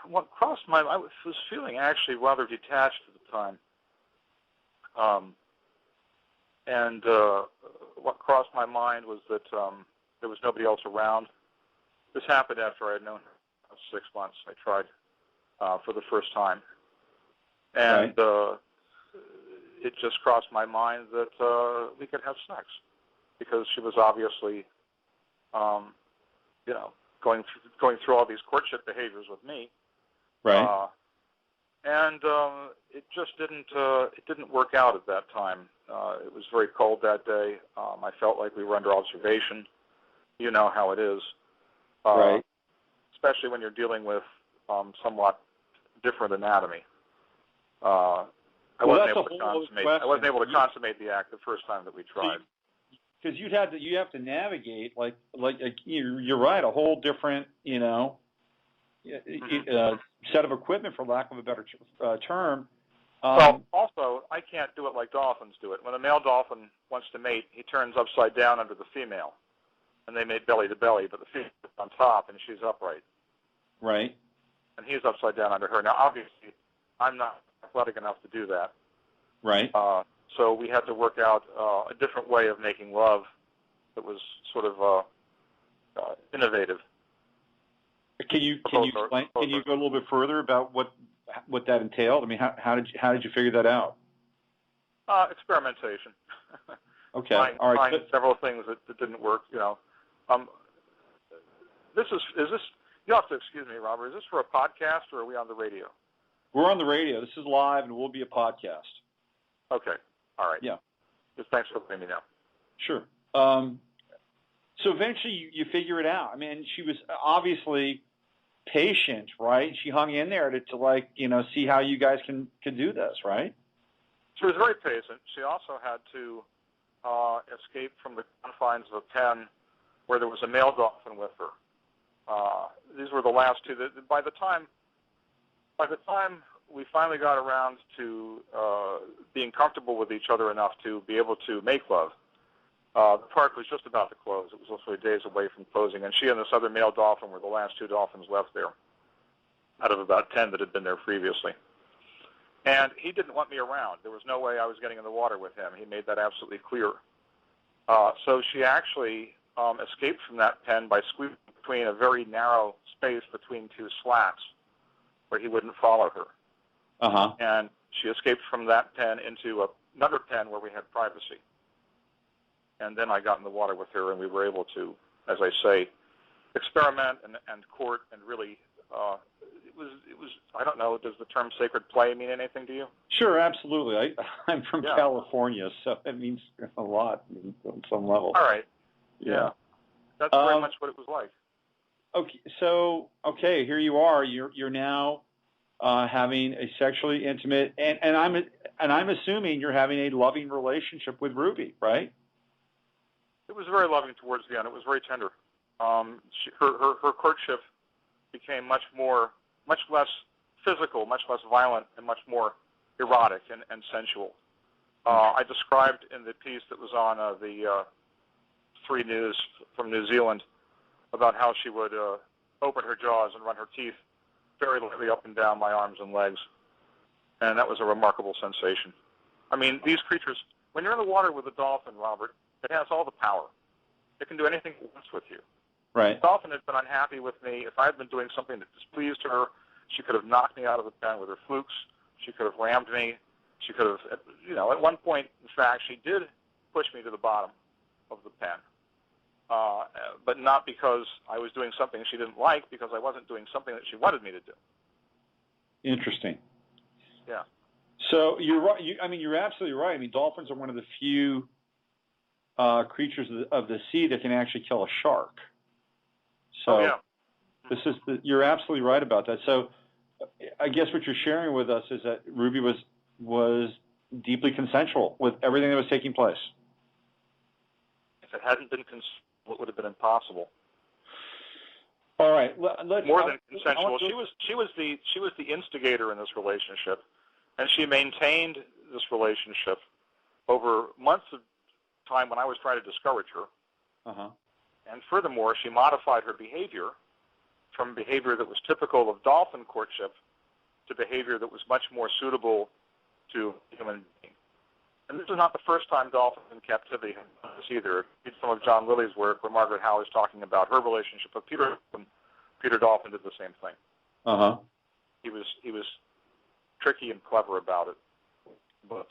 what crossed my mind, I was feeling actually rather detached at the time. And what crossed my mind was that there was nobody else around. This happened after I had known her for 6 months. I tried for the first time. And it just crossed my mind that we could have sex because she was obviously, going through all these courtship behaviors with me. Right. And it just didn't work out at that time. It was very cold that day. I felt like we were under observation. You know how it is. Right. Especially when you're dealing with somewhat different anatomy. I wasn't able to consummate the act the first time that we tried. Because you have to navigate like you're right, a whole different set of equipment, for lack of a better term. Well, also, I can't do it like dolphins do it. When a male dolphin wants to mate, he turns upside down under the female, and they mate belly to belly, but the female is on top, and she's upright. Right. And he's upside down under her. Now, obviously, I'm not athletic enough to do that. Right. So we had to work out a different way of making love that was sort of innovative. Can you explain? Can you go a little bit further about what that entailed? I mean, how did you figure that out? Experimentation. Okay. All right. Trying several things that didn't work. This is this. You have to excuse me, Robert. Is this for a podcast or are we on the radio? We're on the radio. This is live, and it will be a podcast. Okay. All right. Yeah. Just thanks for letting me know. Sure. So eventually you figure it out. I mean, she was obviously patient, right? She hung in there to see how you guys can do this, right? She was very patient. She also had to escape from the confines of a pen where there was a male dolphin with her. These were the last two. By the time we finally got around to being comfortable with each other enough to be able to make love, the park was just about to close. It was literally days away from closing, and she and this other male dolphin were the last two dolphins left there out of about 10 that had been there previously. And he didn't want me around. There was no way I was getting in the water with him. He made that absolutely clear. So she actually escaped from that pen by squeezing between a very narrow space between two slats where he wouldn't follow her. Uh-huh. And she escaped from that pen into another pen where we had privacy. And then I got in the water with her, and we were able to, as I say, experiment and court and really, it was. I don't know, does the term sacred play mean anything to you? Sure, absolutely. I'm from California, so it means a lot on some level. All right. Yeah. That's very much what it was like. Okay, so here you are. You're now having a sexually intimate, and I'm assuming you're having a loving relationship with Ruby, right? It was very loving towards the end. It was very tender. Her courtship became much less physical, much less violent, and much more erotic and sensual. I described in the piece that was on the 3 News from New Zealand about how she would open her jaws and run her teeth very lightly up and down my arms and legs. And that was a remarkable sensation. I mean, these creatures, when you're in the water with a dolphin, Robert, it has all the power. It can do anything it wants with you. Right. The dolphin had been unhappy with me. If I had been doing something that displeased her, she could have knocked me out of the pen with her flukes. She could have rammed me. She could have, at one point, in fact, she did push me to the bottom of the pen. But not because I was doing something she didn't like, because I wasn't doing something that she wanted me to do. Interesting. Yeah. So you're right. You're absolutely right. I mean, dolphins are one of the few creatures of the sea that can actually kill a shark. So you're absolutely right about that. So I guess what you're sharing with us is that Ruby was deeply consensual with everything that was taking place. If it hadn't been consensual, it would have been impossible. All right. More than consensual. She was the instigator in this relationship, and she maintained this relationship over months of time when I was trying to discourage her. Uh-huh. And furthermore, she modified her behavior from behavior that was typical of dolphin courtship to behavior that was much more suitable to human beings. And this is not the first time dolphins in captivity have done this either. Read some of John Lilly's work where Margaret Howe is talking about her relationship with Peter. Peter Dolphin did the same thing. Uh-huh. He was tricky and clever about it. But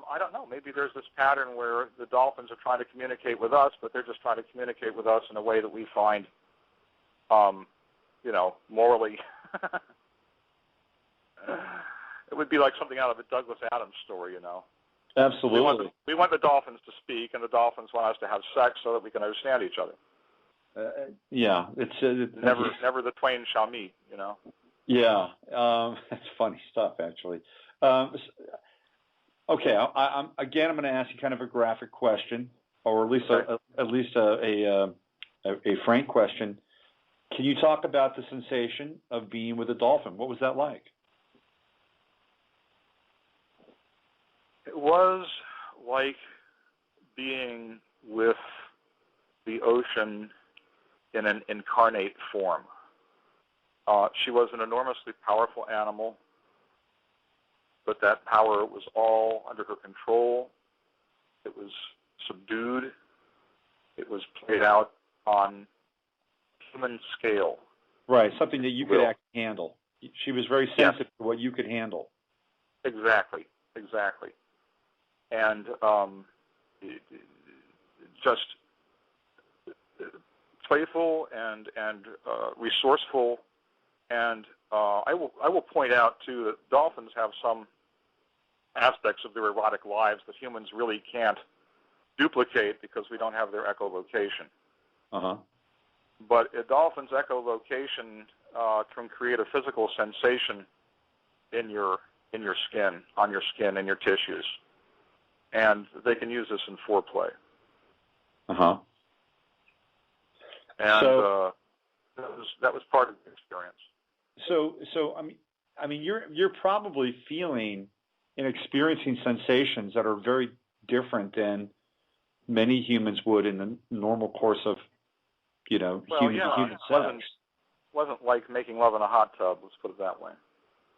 I don't know. Maybe there's this pattern where the dolphins are trying to communicate with us, but they're just trying to communicate with us in a way that we find, morally. It would be like something out of a Douglas Adams story, Absolutely. We want the dolphins to speak, and the dolphins want us to have sex so that we can understand each other. It's never the twain shall meet, Yeah, that's funny stuff, actually. Okay, I'm going to ask you kind of a graphic question, or at least a frank question. Can you talk about the sensation of being with a dolphin? What was that like? It was like being with the ocean in an incarnate form. She was an enormously powerful animal, but that power was all under her control. It was subdued. It was played out on human scale. Right, something that you could actually handle. She was very sensitive to what you could handle. Exactly. And just playful and resourceful. And I will point out too that dolphins have some aspects of their erotic lives that humans really can't duplicate because we don't have their echolocation. Uh-huh. But a dolphin's echolocation can create a physical sensation in your skin, on your skin, in your tissues, and they can use this in foreplay. Uh-huh. And that was part of the experience. So I mean, you're probably feeling and experiencing sensations that are very different than many humans would in the normal course of, human to human sex. Wasn't like making love in a hot tub. Let's put it that way.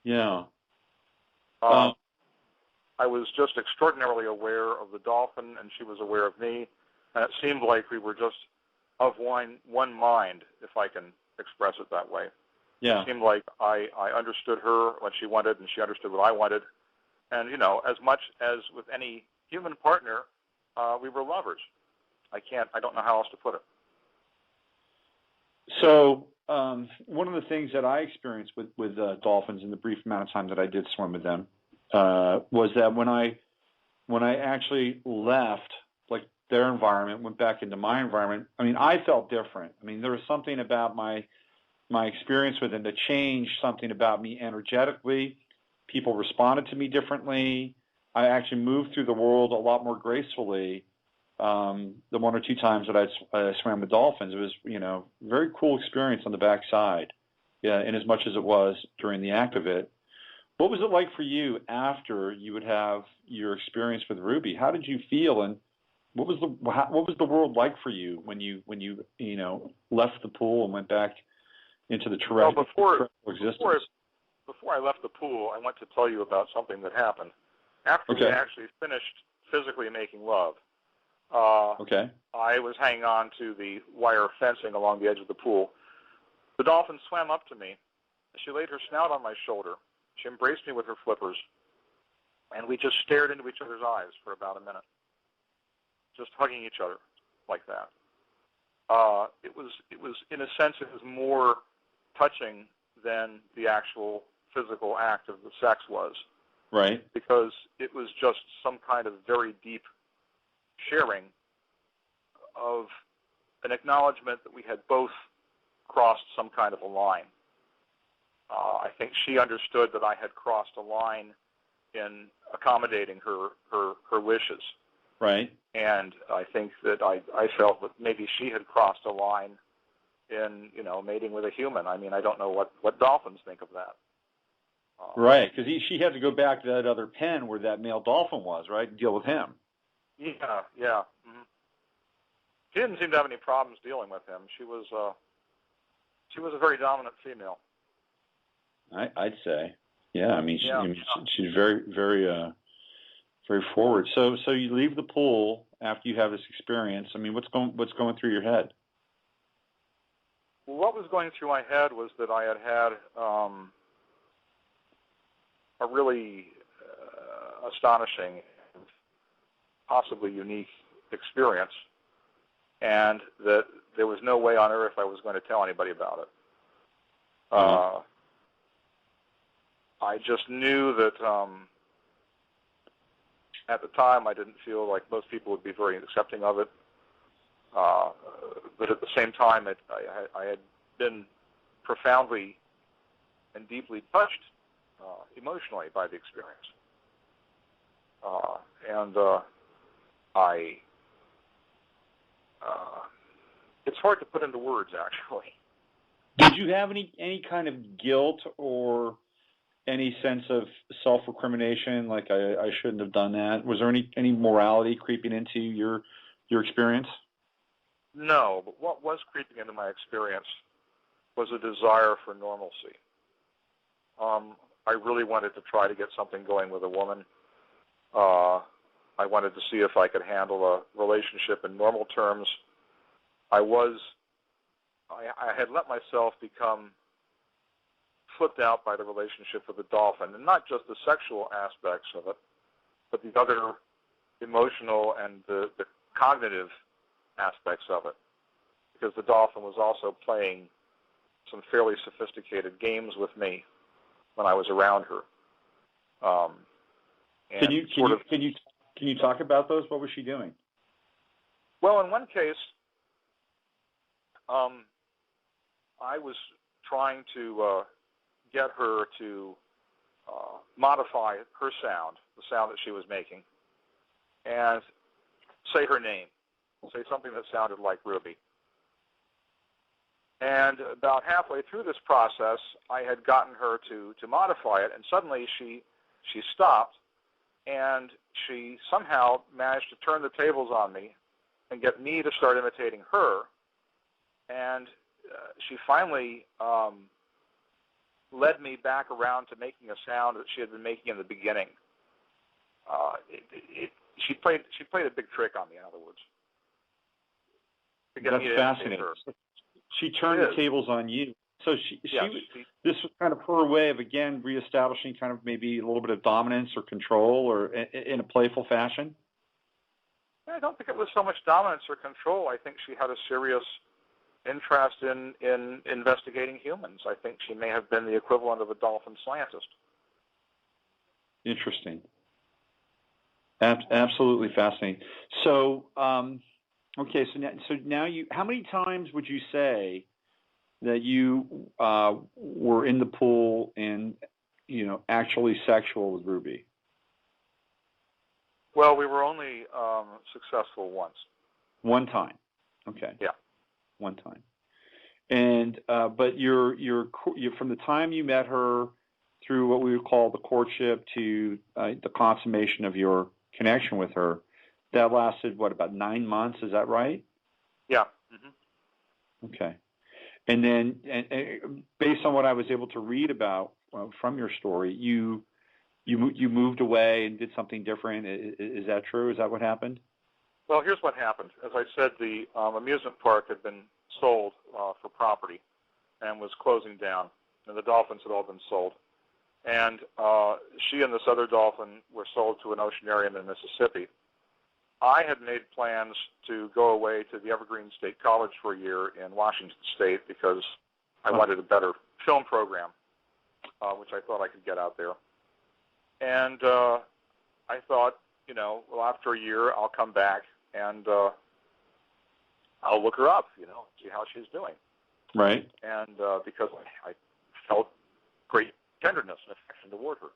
Yeah. I was just extraordinarily aware of the dolphin, and she was aware of me, and it seemed like we were just of one mind, if I can express it that way. Yeah. It seemed like I understood her, what she wanted, and she understood what I wanted. And, as much as with any human partner, we were lovers. I don't know how else to put it. So one of the things that I experienced with dolphins in the brief amount of time that I did swim with them was that when I actually left, like their environment, went back into my environment, I mean, I felt different. I mean, there was something about my experience with them that changed something about me energetically. People responded to me differently. I actually moved through the world a lot more gracefully. The one or two times that I swam with dolphins, it was, very cool experience on the backside, in as much as it was during the act of it. What was it like for you after you would have your experience with Ruby? How did you feel, and what was the world like for you when you left the pool and went back into the terrestrial existence? Before I left the pool, I want to tell you about something that happened. After we actually finished physically making love, I was hanging on to the wire fencing along the edge of the pool. The dolphin swam up to me. She laid her snout on my shoulder. She embraced me with her flippers, and we just stared into each other's eyes for about a minute, just hugging each other like that. It was in a sense, it was more touching than the actual physical act of the sex was. Right. Because it was just some kind of very deep sharing of an acknowledgement that we had both crossed some kind of a line. I think she understood that I had crossed a line in accommodating her wishes. Right. And I think that I felt that maybe she had crossed a line in, mating with a human. I mean, I don't know what dolphins think of that. Right, because she had to go back to that other pen where that male dolphin was, right, and deal with him. Yeah. Mm-hmm. She didn't seem to have any problems dealing with him. She was a very dominant female. I'd say, yeah. I mean, Yeah. she's very, very, very forward. So you leave the pool after you have this experience. I mean, what's going through your head? Well, what was going through my head was that I had a really astonishing, possibly unique experience, and that there was no way on earth I was going to tell anybody about it. I just knew that at the time I didn't feel like most people would be very accepting of it, but at the same time I had been profoundly and deeply touched emotionally by the experience. It's hard to put into words, actually. Did you have any kind of guilt or any sense of self-recrimination, like I shouldn't have done that? Was there any morality creeping into your experience? No, but what was creeping into my experience was a desire for normalcy. I really wanted to try to get something going with a woman. I wanted to see if I could handle a relationship in normal terms. I had let myself become flipped out by the relationship with the dolphin, and not just the sexual aspects of it, but the other emotional and the cognitive aspects of it, because the dolphin was also playing some fairly sophisticated games with me when I was around her. Can you talk about those? What was she doing? Well, in one case, I was trying to get her to modify her sound, the sound that she was making, and say her name, say something that sounded like Ruby. And about halfway through this process, I had gotten her to modify it, and suddenly she stopped, and she somehow managed to turn the tables on me and get me to start imitating her. And she finally led me back around to making a sound that she had been making in the beginning. She played a big trick on me, in other words. That's fascinating. She turned the tables on you. So this was kind of her way of, again, reestablishing kind of maybe a little bit of dominance or control, or in a playful fashion? I don't think it was so much dominance or control. I think she had a serious interest in investigating humans. I think she may have been the equivalent of a dolphin scientist. Interesting. Absolutely fascinating. So, okay, so now how many times would you say that you were in the pool and, actually sexual with Ruby? Well, we were only successful once. One time. Okay. Yeah. One time. And but you're from the time you met her through what we would call the courtship to the consummation of your connection with her, that lasted about 9 months? Is that right? Yeah. Mm-hmm. Okay. And then, and based on what I was able to read about from your story, you moved away and did something different. Is that true? Is that what happened? Well, here's what happened. As I said, the amusement park had been sold for property and was closing down, and the dolphins had all been sold. And she and this other dolphin were sold to an oceanarium in Mississippi. I had made plans to go away to the Evergreen State College for a year in Washington State because I wanted a better film program, which I thought I could get out there. And I thought, well, after a year, I'll come back and I'll look her up, see how she's doing. Right. And because I felt great tenderness and affection toward her.